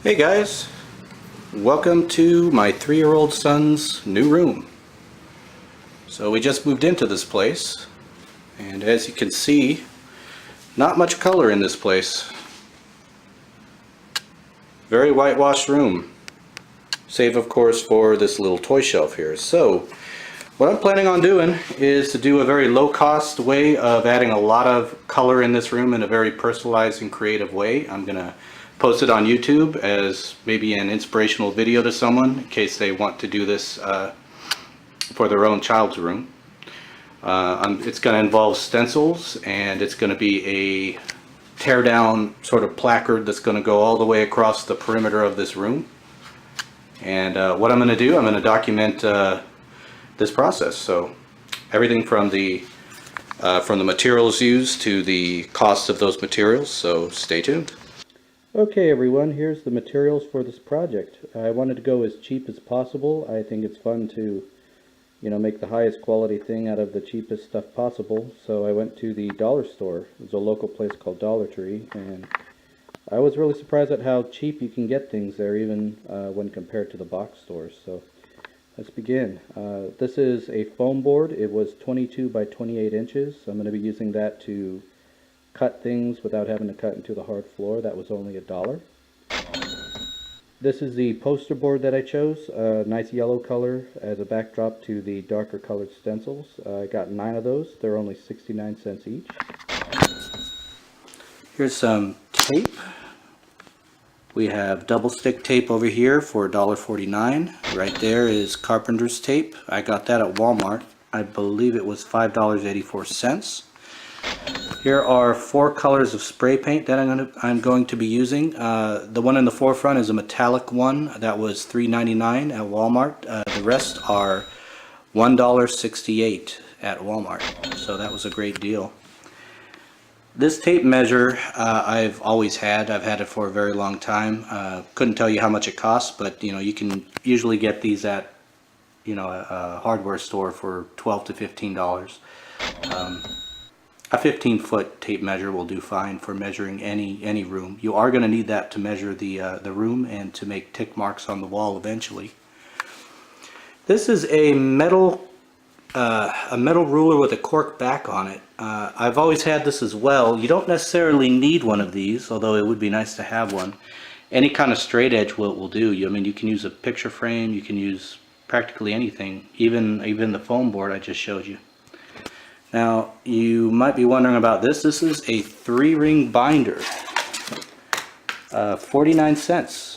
Hey guys, welcome to my 3-year-old son's new room. So we just moved into this place, and as you can see, not much color in this place. Very whitewashed room, save of course for this little toy shelf here. So what I'm planning on doing is to do a very low-cost way of adding a lot of color in this room in a very personalized and creative way. I'm gonna post it on YouTube as maybe an inspirational video to someone in case they want to do this for their own child's room. It's going to involve stencils, and it's going to be a tear down sort of placard that's going to go all the way across the perimeter of this room. And what I'm going to do, I'm going to document this process. So everything from the materials used to the cost of those materials, so stay tuned. Okay everyone, here's the materials for this project. I wanted to go as cheap as possible. I think it's fun to, make the highest quality thing out of the cheapest stuff possible. So I went to the dollar store. There's a local place called Dollar Tree, and I was really surprised at how cheap you can get things there, even when compared to the box stores. So let's begin. This is a foam board. It was 22 by 28 inches. I'm going to be using that to cut things without having to cut into the hard floor. That was only $1. This is the poster board that I chose, a nice yellow color as a backdrop to the darker colored stencils. I got 9 of those. They're only 69 cents each. Here's some tape. We have double stick tape over here for $1.49. Right there is carpenter's tape. I got that at Walmart. I believe it was $5.84. Here are 4 colors of spray paint that I'm going to be using. The one in the forefront is a metallic one that was $3.99 at Walmart. The rest are $1.68 at Walmart. So that was a great deal. This tape measure I've always had. I've had it for a very long time. Couldn't tell you how much it costs, but you can usually get these at a hardware store for $12 to $15. A 15-foot tape measure will do fine for measuring any room. You are going to need that to measure the room and to make tick marks on the wall eventually. This is a metal ruler with a cork back on it. I've always had this as well. You don't necessarily need one of these, although it would be nice to have one. Any kind of straight edge will do. You can use a picture frame. You can use practically anything, even the foam board I just showed you. Now, you might be wondering about this. This is a 3-ring binder. 49 cents.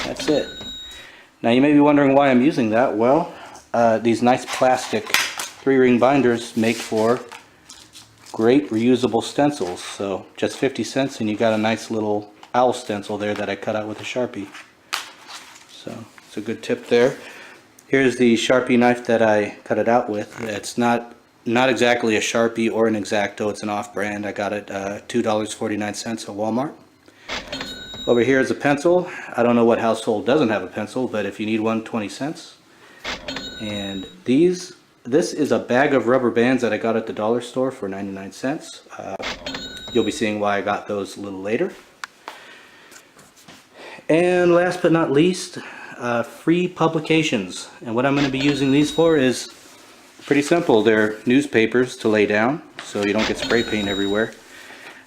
That's it. Now, you may be wondering why I'm using that. Well, these nice plastic 3-ring binders make for great reusable stencils. So, just 50 cents and you got a nice little owl stencil there that I cut out with a Sharpie. So, it's a good tip there. Here's the Sharpie knife that I cut it out with. It's not exactly a Sharpie or an X-Acto, it's an off-brand. I got it $2.49 at Walmart. Over here is a pencil. I don't know what household doesn't have a pencil, but if you need one, 20 cents. And this is a bag of rubber bands that I got at the dollar store for 99 cents. You'll be seeing why I got those a little later. And last but not least, free publications. And what I'm going to be using these for is pretty simple. They're newspapers to lay down so you don't get spray paint everywhere.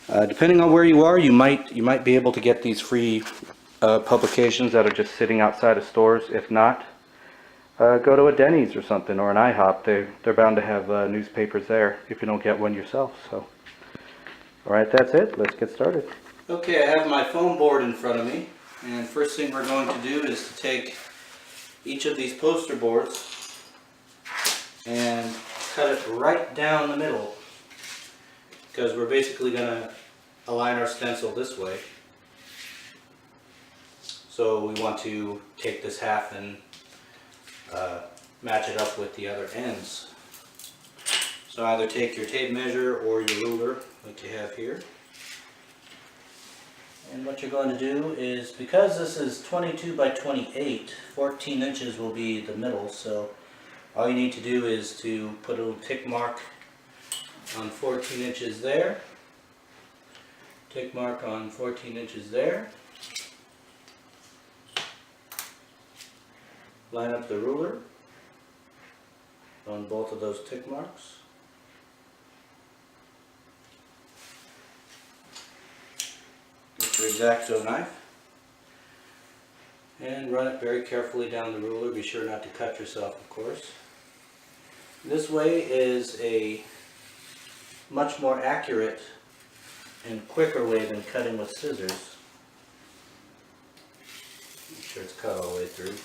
Depending on where you are, you might be able to get these free publications that are just sitting outside of stores. If not, go to a Denny's or something, or an IHOP. They're bound to have newspapers there if you don't get one yourself. So, alright, that's it. Let's get started. Okay, I have my foam board in front of me, and first thing we're going to do is to take each of these poster boards and cut it right down the middle, because we're basically going to align our stencil this way. So we want to take this half and match it up with the other ends. So either take your tape measure or your ruler like you have here. And what you're going to do is, because this is 22 by 28, 14 inches will be the middle, so all you need to do is to put a little tick mark on 14 inches there, tick mark on 14 inches there, line up the ruler on both of those tick marks. Get your X-Acto knife and run it very carefully down the ruler. Be sure not to cut yourself, of course. This way is a much more accurate and quicker way than cutting with scissors. Make sure it's cut all the way through.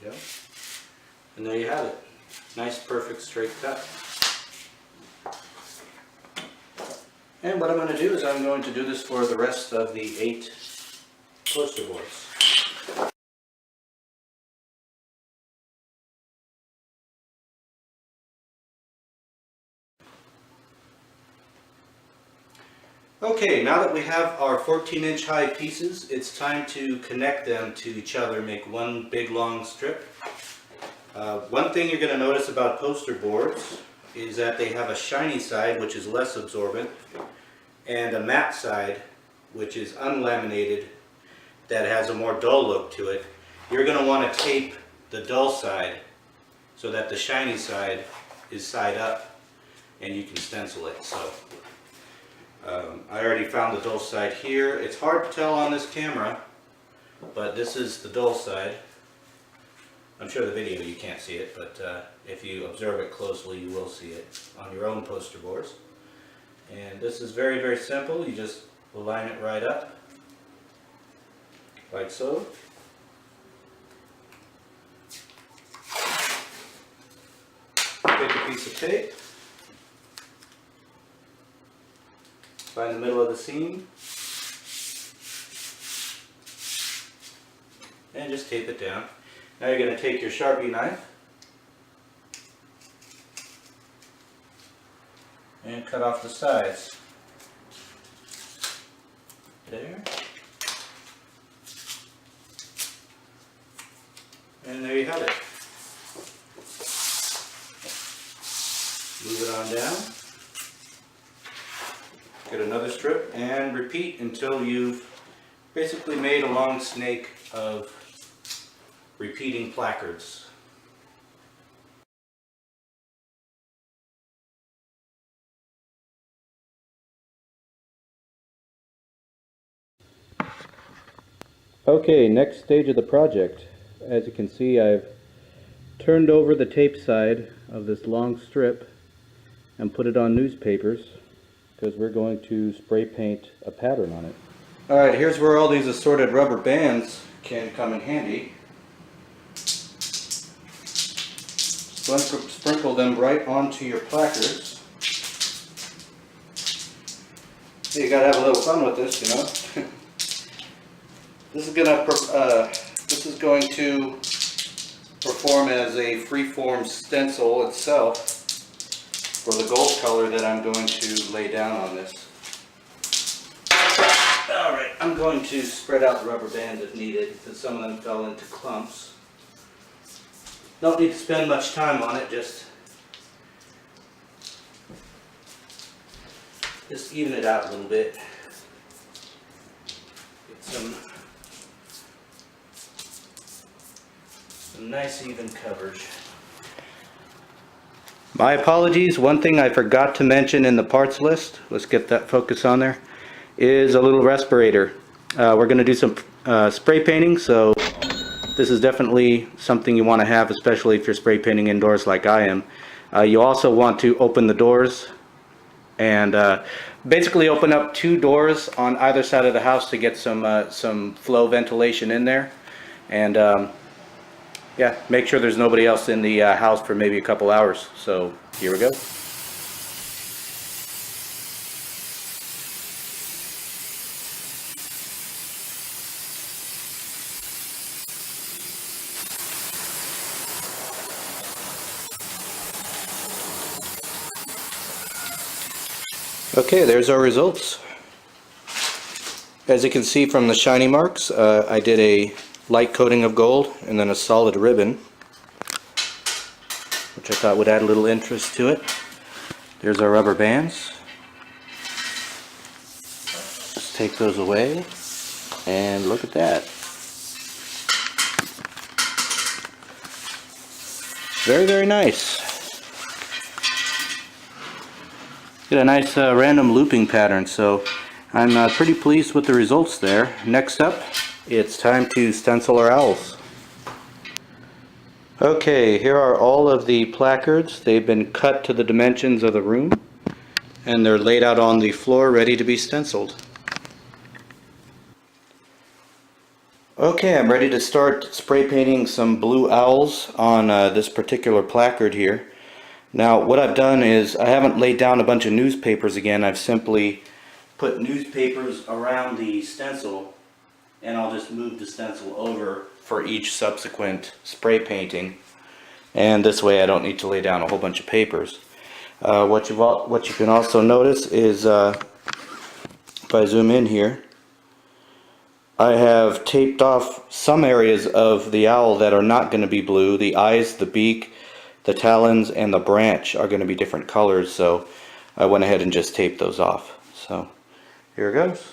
There we go. And there you have it. Nice, perfect, straight cut. And what I'm going to do is I'm going to do this for the rest of the 8 poster boards. Okay, now that we have our 14-inch high pieces, it's time to connect them to each other, make one big long strip. One thing you're going to notice about poster boards is that they have a shiny side, which is less absorbent, and a matte side, which is unlaminated, that has a more dull look to it. You're going to want to tape the dull side so that the shiny side is side up and you can stencil it. So I already found the dull side here. It's hard to tell on this camera, but this is the dull side. I'm sure the video you can't see it, but if you observe it closely you will see it on your own poster boards. And this is very, very simple. You just line it right up, like so. Take a piece of tape, find the middle of the seam, and just tape it down. Now you're going to take your Sharpie knife and cut off the sides. There. And there you have it. Move it on down. Get another strip and repeat until you've basically made a long snake of repeating placards. Okay, next stage of the project. As you can see, I've turned over the tape side of this long strip and put it on newspapers because we're going to spray paint a pattern on it. Alright, here's where all these assorted rubber bands can come in handy. Sprinkle them right onto your placards. You gotta have a little fun with this, you know. This is going to perform as a freeform stencil itself for the gold color that I'm going to lay down on this. Alright, I'm going to spread out the rubber bands if needed, because some of them fell into clumps. Don't need to spend much time on it, just even it out a little bit. Get some nice even coverage. My apologies, one thing I forgot to mention in the parts list, let's get that focus on there, is a little respirator. We're going to do some spray painting, so this is definitely something you want to have, especially if you're spray painting indoors like I am. You also want to open the doors and basically open up 2 doors on either side of the house to get some flow ventilation in there. And yeah, make sure there's nobody else in the house for maybe a couple hours. So here we go. Okay, there's our results. As you can see from the shiny marks, I did a light coating of gold and then a solid ribbon, which I thought would add a little interest to it. There's our rubber bands. Let's take those away and look at that. Very, very nice. Get a nice random looping pattern, so I'm pretty pleased with the results there. Next up, it's time to stencil our owls. Okay, here are all of the placards. They've been cut to the dimensions of the room, and they're laid out on the floor ready to be stenciled. Okay, I'm ready to start spray painting some blue owls on this particular placard here. Now what I've done is I haven't laid down a bunch of newspapers again. I've simply put newspapers around the stencil, and I'll just move the stencil over for each subsequent spray painting, and this way I don't need to lay down a whole bunch of papers. What you can also notice is if I zoom in here, I have taped off some areas of the owl that are not going to be blue. The eyes, the beak, the talons, and the branch are going to be different colors, so I went ahead and just taped those off. So here it goes.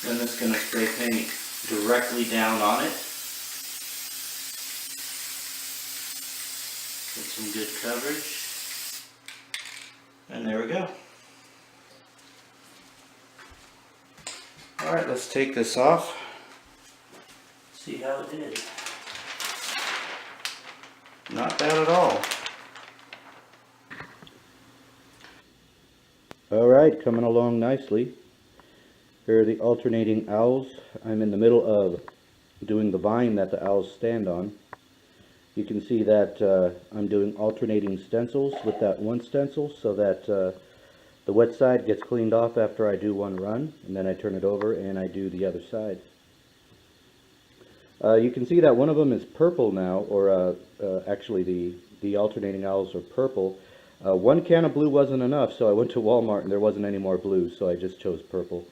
Then it's going to spray paint directly down on it. Get some good coverage. And there we go. Alright, let's take this off. See how it did. Not bad at all. Alright, coming along nicely. Here are the alternating owls. I'm in the middle of doing the vine that the owls stand on. You can see that I'm doing alternating stencils with that one stencil so that the wet side gets cleaned off after I do one run, and then I turn it over and I do the other side. You can see that one of them is purple now, or actually the alternating owls are purple. One can of blue wasn't enough, so I went to Walmart and there wasn't any more blue, so I just chose purple.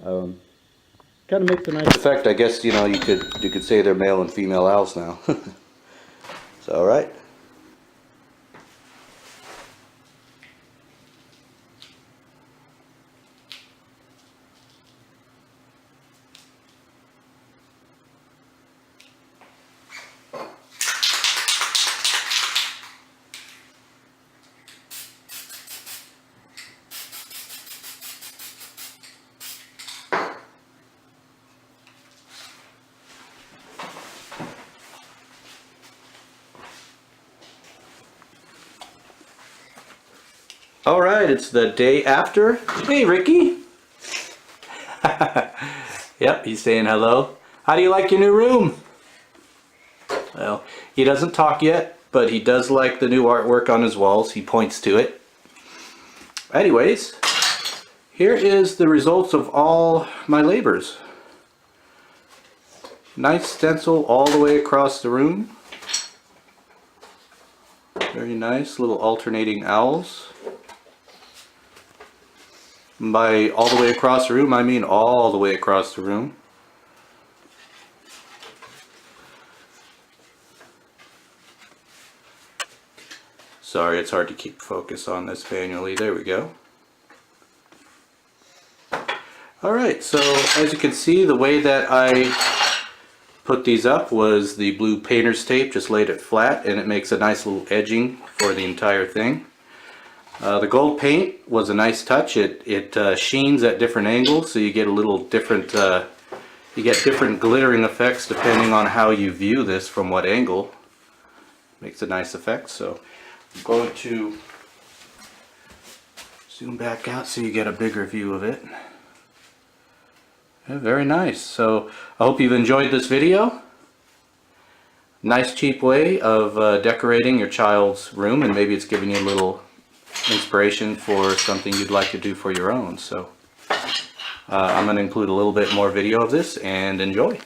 Kind of makes a nice effect. I guess, you know, you could say they're male and female owls now. So, all right. All right, it's the day after. Hey, Ricky. Yep, he's saying hello. How do you like your new room? Well, he doesn't talk yet, but he does like the new artwork on his walls. He points to it. Anyways, here is the results of all my labors. Nice stencil all the way across the room. Very nice, little alternating owls. By all the way across the room, I mean all the way across the room. Sorry, it's hard to keep focus on this manually. There we go. Alright, so as you can see, the way that I put these up was the blue painter's tape, just laid it flat, and it makes a nice little edging for the entire thing. The gold paint was a nice touch. It sheens at different angles, so you get a little different, you get different glittering effects depending on how you view this from what angle. Makes a nice effect. So I'm going to zoom back out so you get a bigger view of it. Yeah, very nice. So I hope you've enjoyed this video. Nice cheap way of decorating your child's room, and maybe it's giving you a little inspiration for something you'd like to do for your own. So I'm going to include a little bit more video of this, and enjoy.